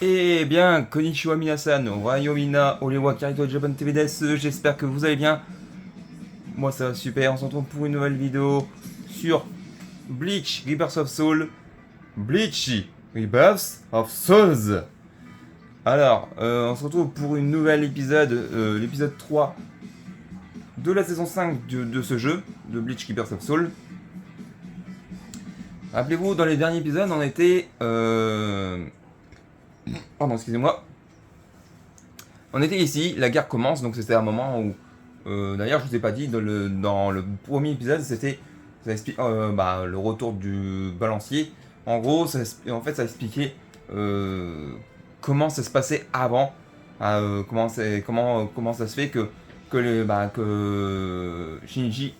Eh bien, konnichiwa minasan, Wayomina, Olewa Karito Japan TV desu, j'espère que vous allez bien. Moi ça va super, on se retrouve pour une nouvelle vidéo sur Bleach Rebirth of Soul. Bleach Rebirth of Souls. Alors, on se retrouve pour une nouvelle épisode, l'épisode 3 de la saison 5 de ce jeu, de Bleach Rebirth of Soul. Rappelez-vous, dans les derniers épisodes, on était... Pardon, excusez-moi. On était ici, la guerre commence, donc c'était un moment où... D'ailleurs, je vous ai pas dit, dans le premier épisode, c'était le retour du balancier. En gros, ça expliquait comment ça se passait avant. Comment ça se fait que Shinji,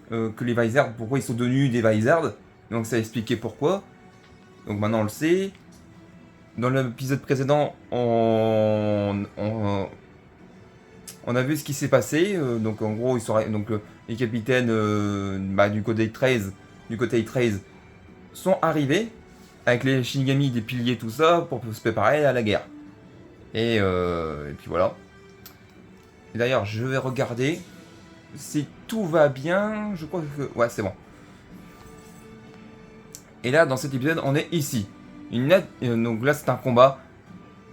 que les Vizards, pourquoi ils sont devenus des Vizards. Donc ça expliquait pourquoi. Donc maintenant on le sait. Dans l'épisode précédent, on a vu ce qui s'est passé. Donc en gros, les capitaines du côté 13, sont arrivés avec les Shinigami, des piliers, tout ça, pour se préparer à la guerre. Et puis voilà. Et d'ailleurs, je vais regarder si tout va bien. Je crois que... Ouais, c'est bon. Et là, dans cet épisode, on est ici. Donc là, c'est un combat.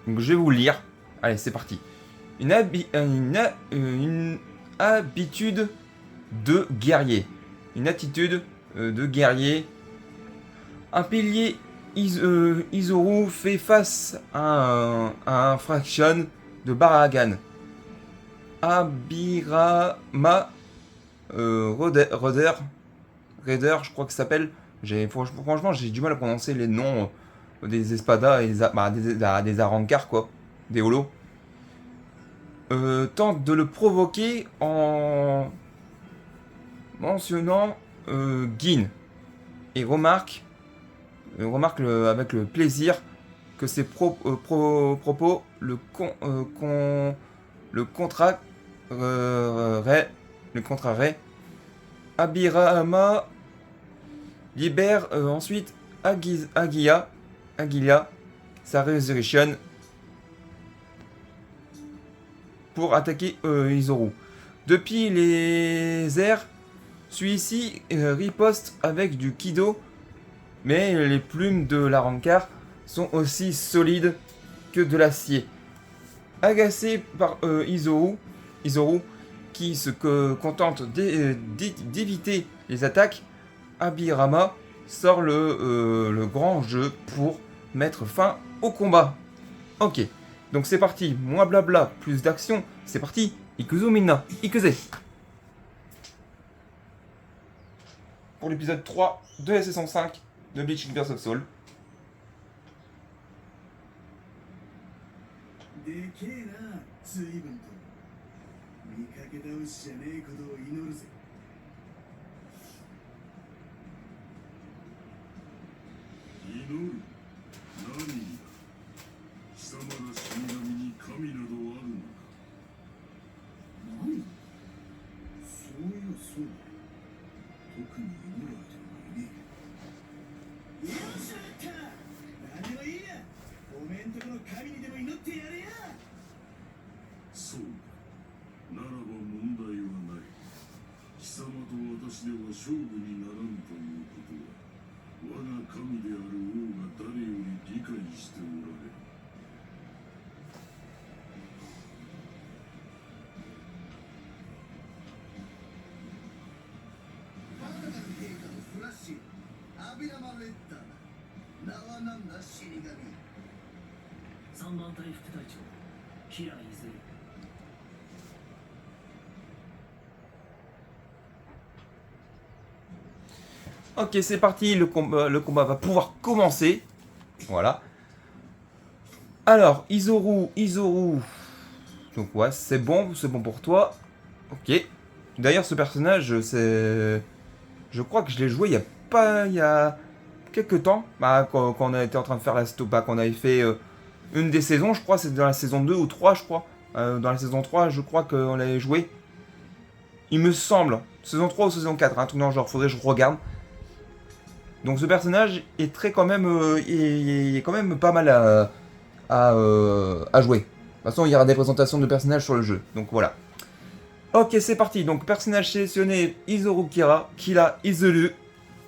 Donc je vais vous le lire. Allez, c'est parti. Une habitude de guerrier. Une attitude de guerrier. Un pilier Izoru fait face à un fraction de Baragan. Abirama Raider, je crois que ça s'appelle. Franchement, j'ai du mal à prononcer les noms des espadas et des arancars, quoi. Des holos. Tente de le provoquer en mentionnant Gin. Et remarque avec le plaisir que ses propos le contraraient. Abirama libère ensuite Agilia, sa Resurrection, pour attaquer Izoru. Depuis les airs, celui-ci riposte avec du Kido, mais les plumes de la rancard sont aussi solides que de l'acier. Agacé par Izoru, qui se contente d'éviter les attaques, Abirama sort le grand jeu pour mettre fin au combat. Ok, donc c'est parti, moins blabla, plus d'action, c'est parti, Ikuzo Minna, Ikuze. Pour l'épisode 3 de la saison 5 de Bleach Rebirth of Soul. Ok, c'est parti, le combat va pouvoir commencer. Voilà. Alors, Izoru. Donc ouais, c'est bon pour toi. Ok. D'ailleurs, ce personnage, c'est... Je crois que je l'ai joué il y a quelques temps. Quand on a été en train de faire la stopa, qu'on avait fait une des saisons, je crois, c'est dans la saison 2 ou 3, je crois. Dans la saison 3, je crois qu'on l'avait joué. Il me semble. Saison 3 ou saison 4, un truc dans le genre, faudrait que je regarde. Donc ce personnage est très quand même, il est quand même pas mal à jouer. De toute façon, il y aura des présentations de personnages sur le jeu. Donc voilà. Ok, c'est parti. Donc, personnage sélectionné, Izoru Kira, Kila Izuru,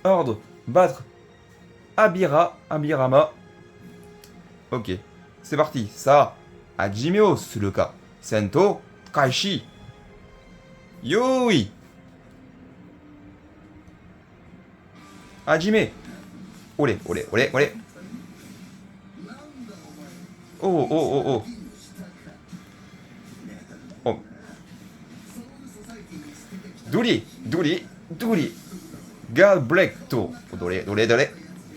ordre, battre, Abirama. Ok, c'est parti. Ça, Hajime o suru ka. Sento, Kaishi. Yoi. Hajime. Olé. Oh. Oh. Douli. God break to. Dole.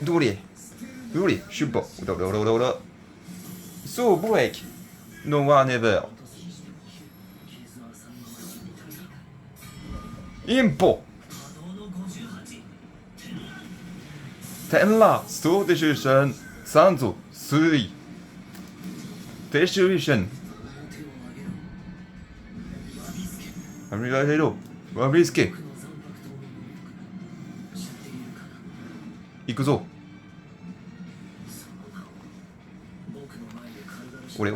Douli. Shuppo. So break. No one ever. Impo. Tenla. So decision. Sanzo. Sui. Decision. Hello. Wabiske. 行くぞ。俺。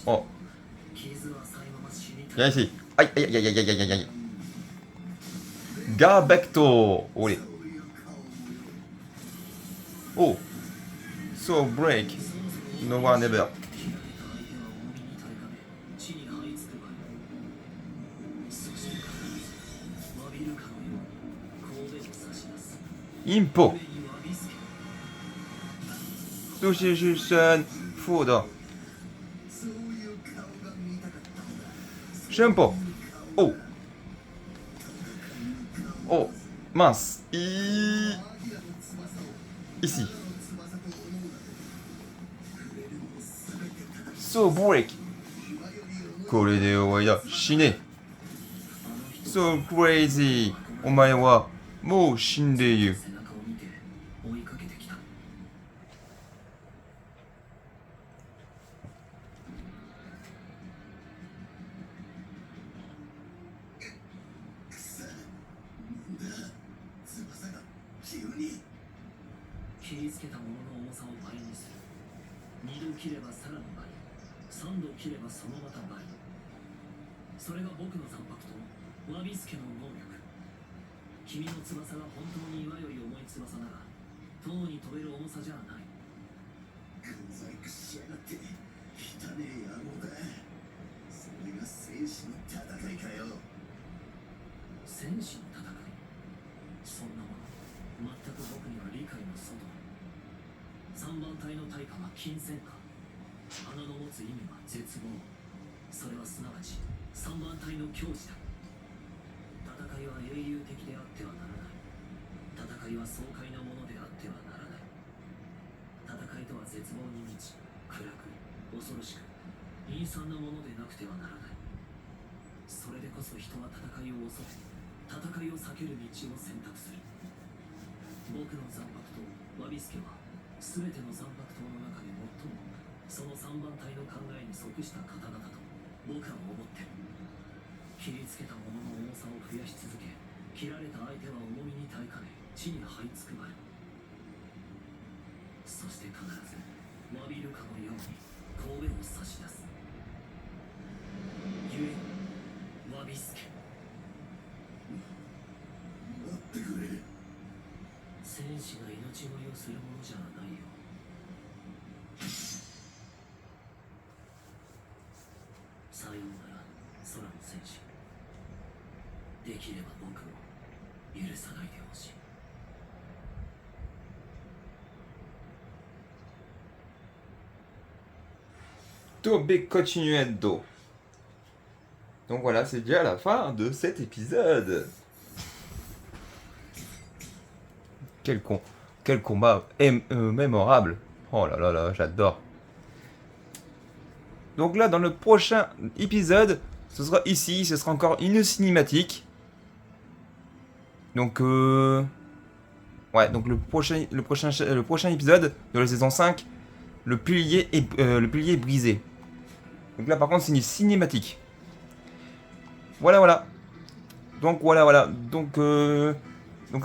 あ。やいし。はい。ガーベクト。俺。お。So break. No one ever. インポ。都市出身。フード。シェンポ。お。マス。ici. So break. これで終わりだ。死ね。So crazy. お前はもう死んでいる。切りつけたものの重さを倍にする。2度切ればさらに倍、3度切ればそのまた倍。それが僕の残白とワビスケの能力。君の翼が本当に岩より重い翼なら塔に飛べる重さじゃない。小細工しやがって汚ねえ野郎だ。それが戦士の戦いかよ。戦士の戦い、そんなもの全く僕には理解の外だ。3番隊の対価は金銭か。花の持つ意味は絶望。それはすなわち3番隊の矜持だ。戦いは英雄的であってはならない。戦いは爽快なものであってはならない。戦いとは絶望に満ち、暗く、恐ろしく、陰惨なものでなくてはならない。それでこそ人は戦いを恐れ、戦いを避ける道を選択する。僕の残白刀ワビスケは全ての残白刀の中で最もその3番隊の考えに即した刀だと僕は思ってる。切りつけたものの重さを増やし続け、切られた相手は重みに耐えかね地に這いつくばる。そして必ず詫びるかのように神戸を差し出す。ゆえワビスケ。待ってくれ。戦士が命乞いをするものじゃないよ。さようなら空の戦士。できれば僕を許さないでほしい。Tobe continuendo. Donc voilà, c'est déjà la fin de cet épisode. Quel combat mémorable. Oh là, j'adore. Donc là, dans le prochain épisode, ce sera ici, ce sera encore une cinématique. Donc ouais, donc le prochain épisode de la saison 5, le pilier est brisé. Donc là par contre c'est une cinématique. Voilà. Donc voilà. Donc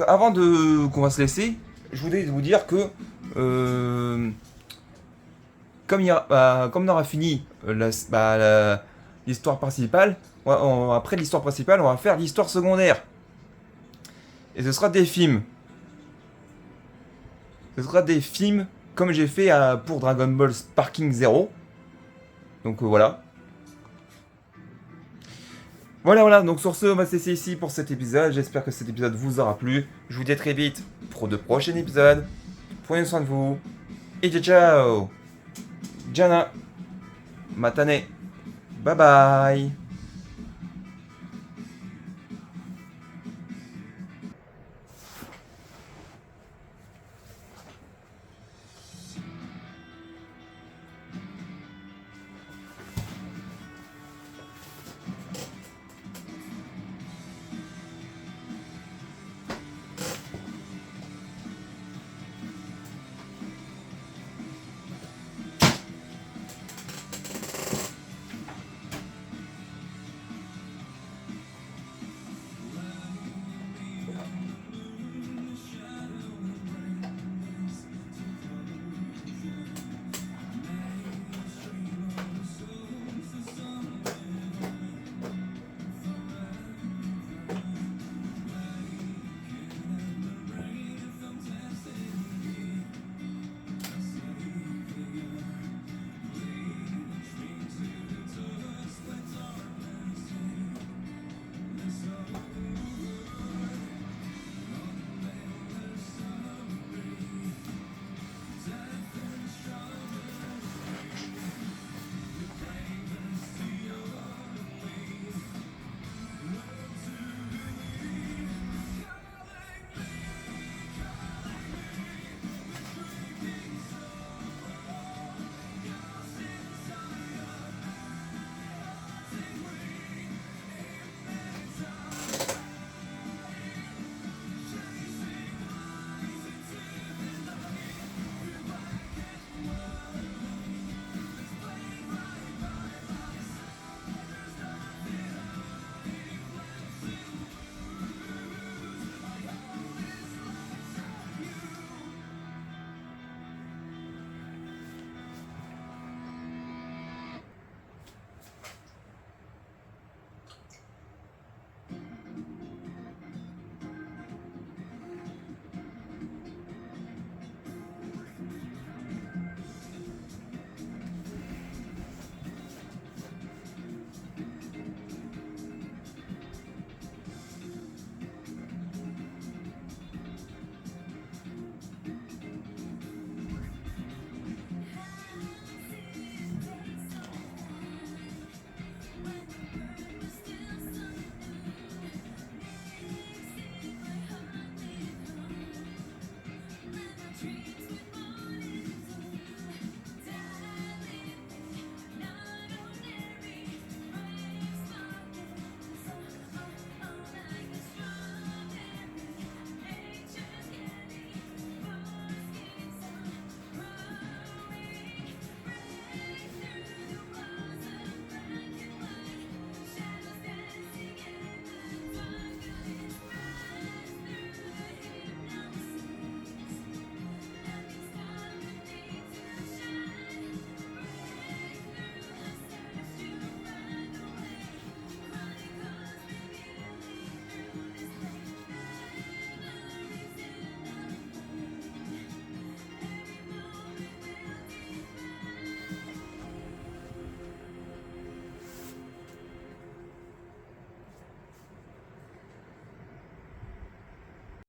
avant qu'on va se laisser, je voulais vous dire que comme on aura fini l'histoire principale, après l'histoire principale, on va faire l'histoire secondaire. Et ce sera des films. Ce sera des films comme j'ai fait pour Dragon Ball Sparking Zero. Donc voilà. Voilà, donc sur ce, on va se laisser ici pour cet épisode. J'espère que cet épisode vous aura plu. Je vous dis à très vite pour de prochains épisodes. Prenez soin de vous. Et ciao ciao. Jana. Matane. Bye bye.